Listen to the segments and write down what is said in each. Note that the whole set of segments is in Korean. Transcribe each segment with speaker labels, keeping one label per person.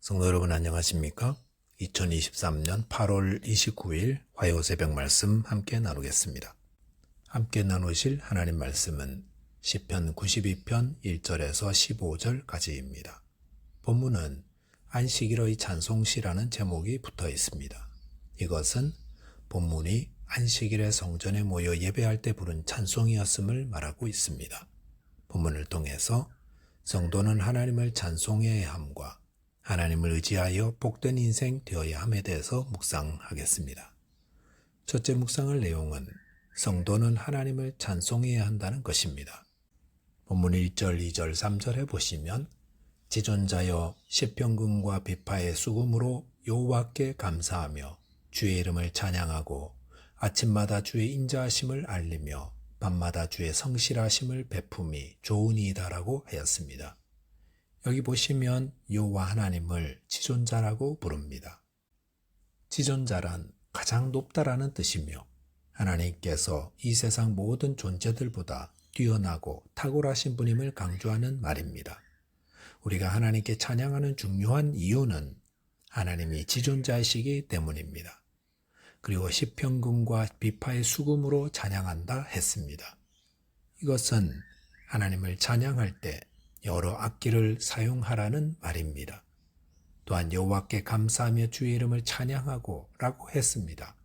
Speaker 1: 성도 여러분 안녕하십니까? 2023년 8월 29일 화요 새벽 말씀 함께 나누겠습니다. 함께 나누실 하나님 말씀은 시편 92편 1절에서 15절까지입니다. 본문은 안식일의 찬송시라는 제목이 붙어 있습니다. 이것은 본문이 안식일에 성전에 모여 예배할 때 부른 찬송이었음을 말하고 있습니다. 본문을 통해서 성도는 하나님을 찬송해야 함과 하나님을 의지하여 복된 인생 되어야 함에 대해서 묵상하겠습니다. 첫째 묵상할 내용은 성도는 하나님을 찬송해야 한다는 것입니다. 본문 1절, 2절, 3절에 보시면 지존자여 시편금과 비파의 수금으로 여호와께 감사하며 주의 이름을 찬양하고 아침마다 주의 인자하심을 알리며 밤마다 주의 성실하심을 베품이 좋으니이다라고 하였습니다. 여기 보시면 여호와 하나님을 지존자라고 부릅니다. 지존자란 가장 높다라는 뜻이며 하나님께서 이 세상 모든 존재들보다 뛰어나고 탁월하신 분임을 강조하는 말입니다. 우리가 하나님께 찬양하는 중요한 이유는 하나님이 지존자이시기 때문입니다. 그리고 시편금과 비파의 수금으로 찬양한다 했습니다. 이것은 하나님을 찬양할 때 여러 악기를 사용하라는 말입니다. 또한 여호와께 감사하며 주의 이름을 찬양하고 라고 했습니다.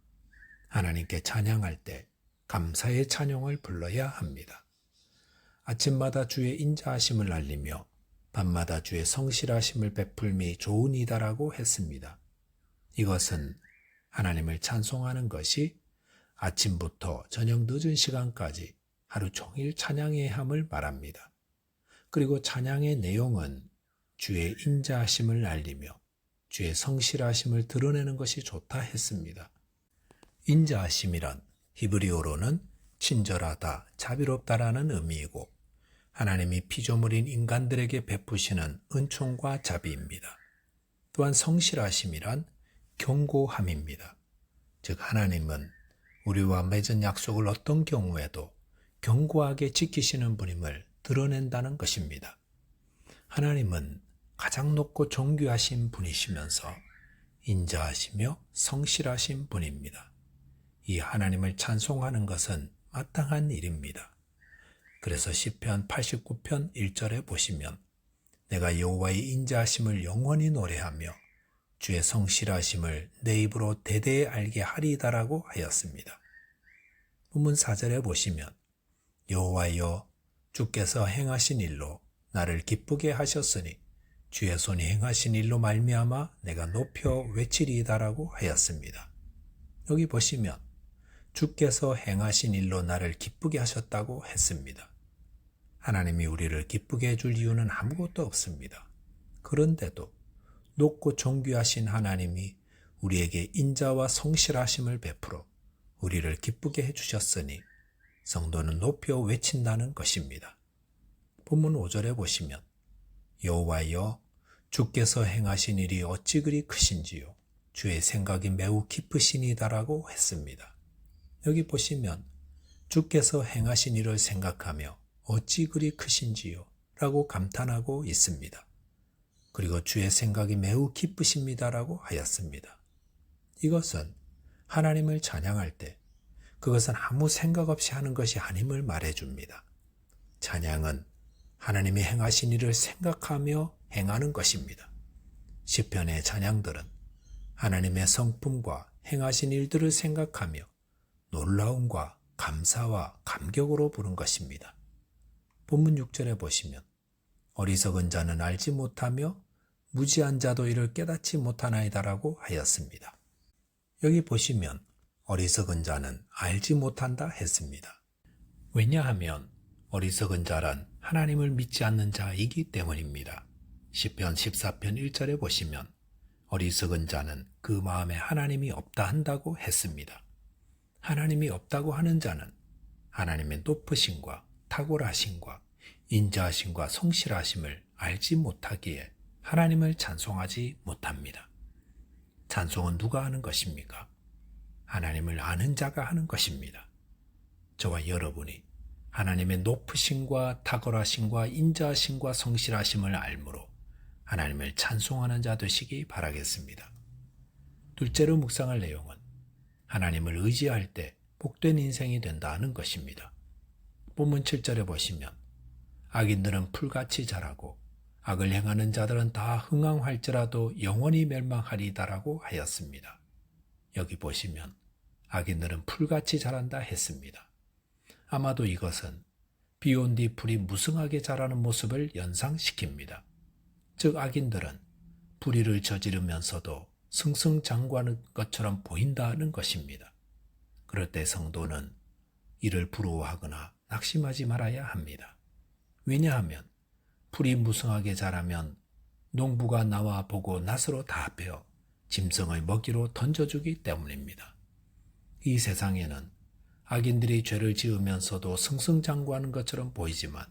Speaker 1: 하나님께 찬양할 때 감사의 찬양을 불러야 합니다. 아침마다 주의 인자하심을 알리며 밤마다 주의 성실하심을 베풀미 좋으니다라고 했습니다. 이것은 하나님을 찬송하는 것이 아침부터 저녁 늦은 시간까지 하루 종일 찬양해야 함을 말합니다. 그리고 찬양의 내용은 주의 인자하심을 알리며 주의 성실하심을 드러내는 것이 좋다 했습니다. 인자하심이란 히브리어로는 친절하다, 자비롭다라는 의미이고 하나님이 피조물인 인간들에게 베푸시는 은총과 자비입니다. 또한 성실하심이란 견고함입니다. 즉 하나님은 우리와 맺은 약속을 어떤 경우에도 견고하게 지키시는 분임을 드러낸다는 것입니다. 하나님은 가장 높고 존귀하신 분이시면서 인자하시며 성실하신 분입니다. 이 하나님을 찬송하는 것은 마땅한 일입니다. 그래서 시편 89편 1절에 보시면 내가 여호와의 인자하심을 영원히 노래하며 주의 성실하심을 내 입으로 대대에 알게 하리이다라고 하였습니다. 본문 4절에 보시면 여호와여 주께서 행하신 일로 나를 기쁘게 하셨으니 주의 손이 행하신 일로 말미암아 내가 높여 외치리이다라고 하였습니다. 여기 보시면 주께서 행하신 일로 나를 기쁘게 하셨다고 했습니다. 하나님이 우리를 기쁘게 해줄 이유는 아무것도 없습니다. 그런데도 높고 존귀하신 하나님이 우리에게 인자와 성실하심을 베풀어 우리를 기쁘게 해주셨으니 성도는 높여 외친다는 것입니다. 본문 5절에 보시면 여호와여 주께서 행하신 일이 어찌 그리 크신지요 주의 생각이 매우 깊으시니다라고 했습니다. 여기 보시면 주께서 행하신 일을 생각하며 어찌 그리 크신지요 라고 감탄하고 있습니다. 그리고 주의 생각이 매우 깊으십니다라고 하였습니다. 이것은 하나님을 찬양할 때 그것은 아무 생각 없이 하는 것이 아님을 말해줍니다. 찬양은 하나님이 행하신 일을 생각하며 행하는 것입니다. 시편의 찬양들은 하나님의 성품과 행하신 일들을 생각하며 놀라움과 감사와 감격으로 부른 것입니다. 본문 6절에 보시면 어리석은 자는 알지 못하며 무지한 자도 이를 깨닫지 못하나이다라고 하였습니다. 여기 보시면 어리석은 자는 알지 못한다 했습니다. 왜냐하면 어리석은 자란 하나님을 믿지 않는 자이기 때문입니다. 시편 14편 1절에 보시면 어리석은 자는 그 마음에 하나님이 없다 한다고 했습니다. 하나님이 없다고 하는 자는 하나님의 높으심과 탁월하심과 인자하심과 성실하심을 알지 못하기에 하나님을 찬송하지 못합니다. 찬송은 누가 하는 것입니까? 하나님을 아는 자가 하는 것입니다. 저와 여러분이 하나님의 높으심과 탁월하심과 인자하심과 성실하심을 알므로 하나님을 찬송하는 자 되시기 바라겠습니다. 둘째로 묵상할 내용은 하나님을 의지할 때 복된 인생이 된다는 것입니다. 본문 7절에 보시면 악인들은 풀같이 자라고 악을 행하는 자들은 다 흥황할지라도 영원히 멸망하리다라고 하였습니다. 여기 보시면 악인들은 풀같이 자란다 했습니다. 아마도 이것은 비온 뒤 풀이 무성하게 자라는 모습을 연상시킵니다. 즉 악인들은 불의를 저지르면서도 승승장구하는 것처럼 보인다는 것입니다. 그럴 때 성도는 이를 부러워하거나 낙심하지 말아야 합니다. 왜냐하면 풀이 무성하게 자라면 농부가 나와 보고 낫으로 다 베어 짐승의 먹이로 던져주기 때문입니다. 이 세상에는 악인들이 죄를 지으면서도 승승장구하는 것처럼 보이지만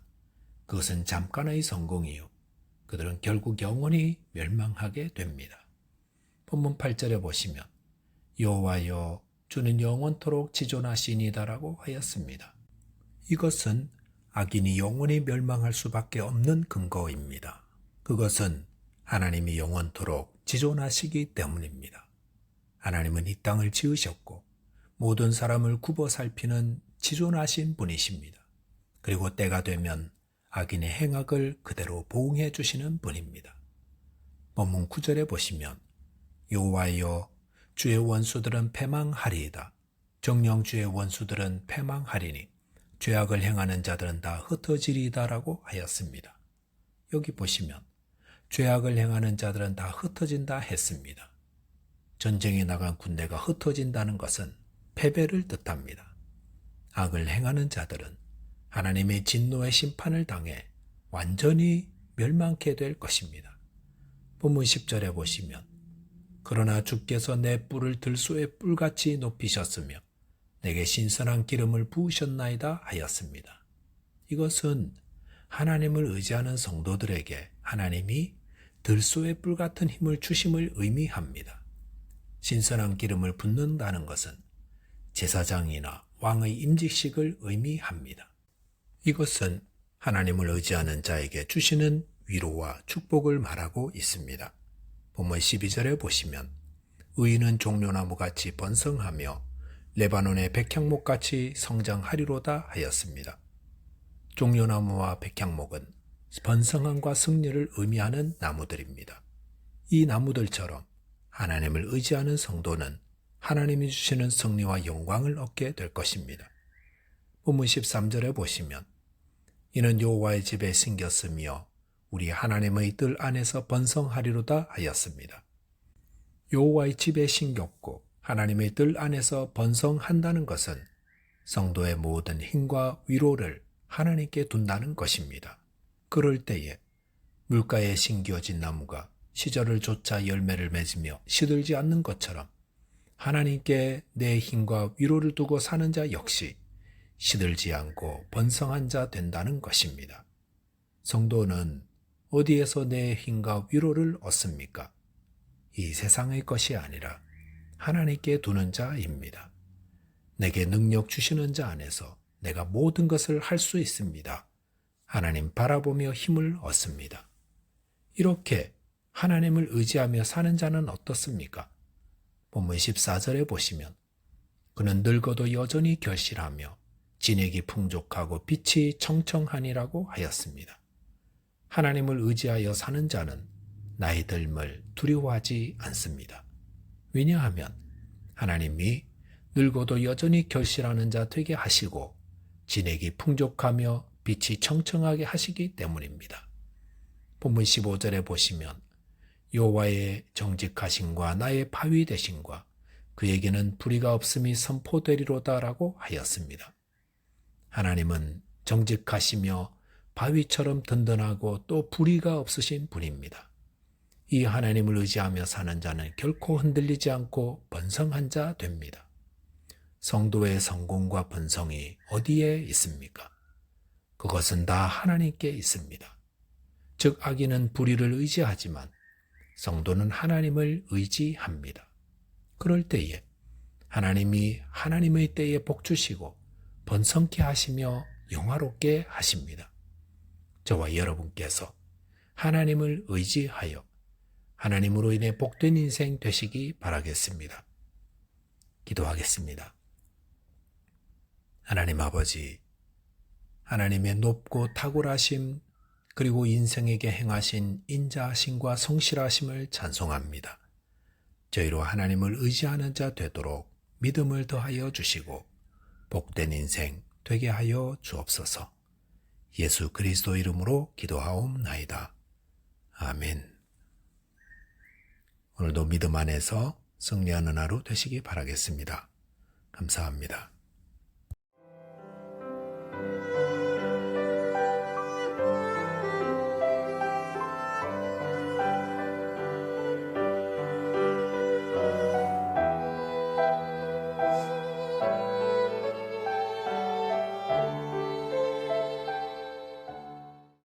Speaker 1: 그것은 잠깐의 성공이요. 그들은 결국 영원히 멸망하게 됩니다. 본문 8절에 보시면 여호와여 주는 영원토록 지존하시니다라고 하였습니다. 이것은 악인이 영원히 멸망할 수밖에 없는 근거입니다. 그것은 하나님이 영원토록 지존하시기 때문입니다. 하나님은 이 땅을 지으셨고 모든 사람을 굽어 살피는 지존하신 분이십니다. 그리고 때가 되면 악인의 행악을 그대로 보응해 주시는 분입니다. 본문 9절에 보시면 여호와여 주의 원수들은 패망하리이다. 정녕 주의 원수들은 패망하리니 죄악을 행하는 자들은 다 흩어지리다라고 하였습니다. 여기 보시면 죄악을 행하는 자들은 다 흩어진다 했습니다. 전쟁에 나간 군대가 흩어진다는 것은 패배를 뜻합니다. 악을 행하는 자들은 하나님의 진노의 심판을 당해 완전히 멸망케 될 것입니다. 본문 10절에 보시면 그러나 주께서 내 뿔을 들소의 뿔같이 높이셨으며 내게 신선한 기름을 부으셨나이다 하였습니다. 이것은 하나님을 의지하는 성도들에게 하나님이 들소의 뿔 같은 힘을 주심을 의미합니다. 신선한 기름을 붓는다는 것은 제사장이나 왕의 임직식을 의미합니다. 이것은 하나님을 의지하는 자에게 주시는 위로와 축복을 말하고 있습니다. 본문 12절에 보시면 의인은 종려나무같이 번성하며 레바논의 백향목같이 성장하리로다 하였습니다. 종려나무와 백향목은 번성함과 승리를 의미하는 나무들입니다. 이 나무들처럼 하나님을 의지하는 성도는 하나님이 주시는 승리와 영광을 얻게 될 것입니다. 본문 13절에 보시면 이는 여호와의 집에 심겼으며 우리 하나님의 뜰 안에서 번성하리로다 하였습니다. 여호와의 집에 심겼고 하나님의 뜰 안에서 번성한다는 것은 성도의 모든 힘과 위로를 하나님께 둔다는 것입니다. 그럴 때에 물가에 심겨진 나무가 시절을 쫓아 열매를 맺으며 시들지 않는 것처럼 하나님께 내 힘과 위로를 두고 사는 자 역시 시들지 않고 번성한 자 된다는 것입니다. 성도는 어디에서 내 힘과 위로를 얻습니까? 이 세상의 것이 아니라 하나님께 두는 자입니다. 내게 능력 주시는 자 안에서 내가 모든 것을 할 수 있습니다. 하나님 바라보며 힘을 얻습니다. 이렇게 하나님을 의지하며 사는 자는 어떻습니까? 본문 14절에 보시면 그는 늙어도 여전히 결실하며 진액이 풍족하고 빛이 청청하니라고 하였습니다. 하나님을 의지하여 사는 자는 나이 듦을 두려워하지 않습니다. 왜냐하면 하나님이 늙어도 여전히 결실하는 자 되게 하시고 진액이 풍족하며 빛이 청청하게 하시기 때문입니다. 본문 15절에 보시면 여호와의 정직하심과 나의 바위 되심과 그에게는 불의가 없음이 선포되리로다라고 하였습니다. 하나님은 정직하시며 바위처럼 든든하고 또 불의가 없으신 분입니다. 이 하나님을 의지하며 사는 자는 결코 흔들리지 않고 번성한 자 됩니다. 성도의 성공과 번성이 어디에 있습니까? 그것은 다 하나님께 있습니다. 즉 악인은 불의를 의지하지만 성도는 하나님을 의지합니다. 그럴 때에 하나님이 하나님의 때에 복주시고 번성케 하시며 영화롭게 하십니다. 저와 여러분께서 하나님을 의지하여 하나님으로 인해 복된 인생 되시기 바라겠습니다. 기도하겠습니다. 하나님 아버지, 하나님의 높고 탁월하심 그리고 인생에게 행하신 인자하심과 성실하심을 찬송합니다. 저희로 하나님을 의지하는 자 되도록 믿음을 더하여 주시고 복된 인생 되게 하여 주옵소서. 예수 그리스도 이름으로 기도하옵나이다. 아멘. 오늘도 믿음 안에서 승리하는 하루 되시기 바라겠습니다. 감사합니다.